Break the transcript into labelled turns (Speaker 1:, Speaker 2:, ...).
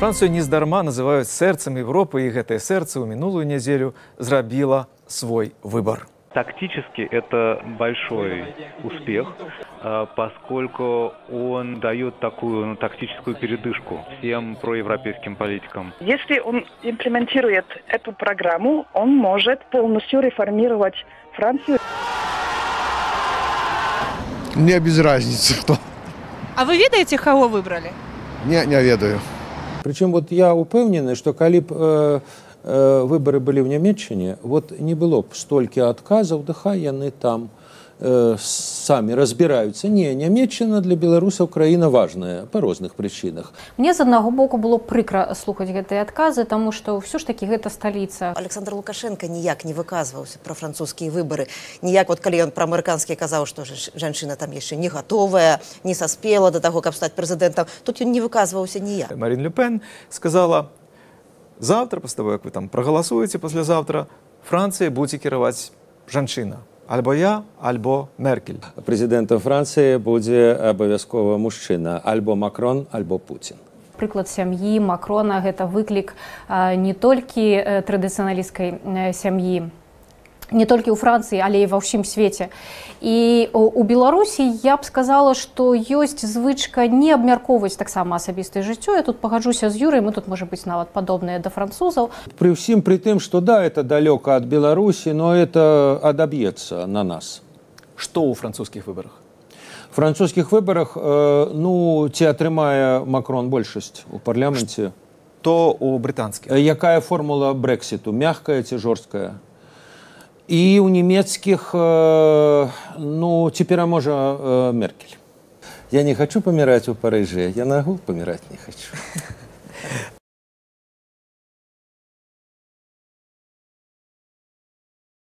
Speaker 1: Францыю нездарма называюць сэрцам Европы, і гэтае сэрца ў минулую неделю зрабіла свой выбор.
Speaker 2: Тактически это большой успех, поскольку он дает такую тактическую передышку всем проевропейским политикам.
Speaker 3: Если он имплементирует эту программу, он может полностью реформировать Францию.
Speaker 4: Мне без разницы кто.
Speaker 5: А вы ведаете, кого выбрали?
Speaker 4: Не ведаю.
Speaker 6: Причем вот я упевнений, что коли б выборы были в Німеччині, вот не было б столько отказов, да хай яны там сами разбираются. Не, Німеччина для беларусаў краіна важная по розных причинах.
Speaker 7: Мне з аднаго боку было прыкра слухаць гэтыя адказы, тому што ўсё ж таки гэта сталіца.
Speaker 8: Александр Лукашенко ніяк не выказваўся про французскія выборы. Ніяк, вот калі ён про амерыканскія казаў, што жанчына там яшчэ не готовая, не саспела до того, каб стаць прэзідэнтам, тут ён не выказваўся ніяк.
Speaker 1: Марин Ле Пен сказала: завтра, после того, як вы там проголосуете, послезавтра Францыя будзе кіраваць жанчына. Альбо я, альбо Меркель.
Speaker 6: Прэзідэнтам Францыі будзе абавязкова мужчына, альбо Макрон, альбо Путін.
Speaker 7: Прыклад сям'і Макрона гэта выклік не толькі традыцыяналісцкай сям'і, не толькі ў Францыі, але і ва ўсім свеце. І у Беларусі я б сказала, што ёсць звычка не абмяркоўваць таксама асабістае жыццё. Я тут пагаджуся з Юрай, мы тут, можа быць, нават падобныя да французаў.
Speaker 6: При всем при том, что да, это далеко от Беларуси, но это отобьется на нас.
Speaker 1: Что у французских выборах?
Speaker 6: В французских выборах, ну, ці атрымае Макрон большасць у парламенце.
Speaker 1: То у британских.
Speaker 6: Якая формула Брекситу? Мягкая ці жорсткая? И у немецких, ну, теперь, может, Меркель. Я не хочу помирать в Париже, я на гул помирать не хочу.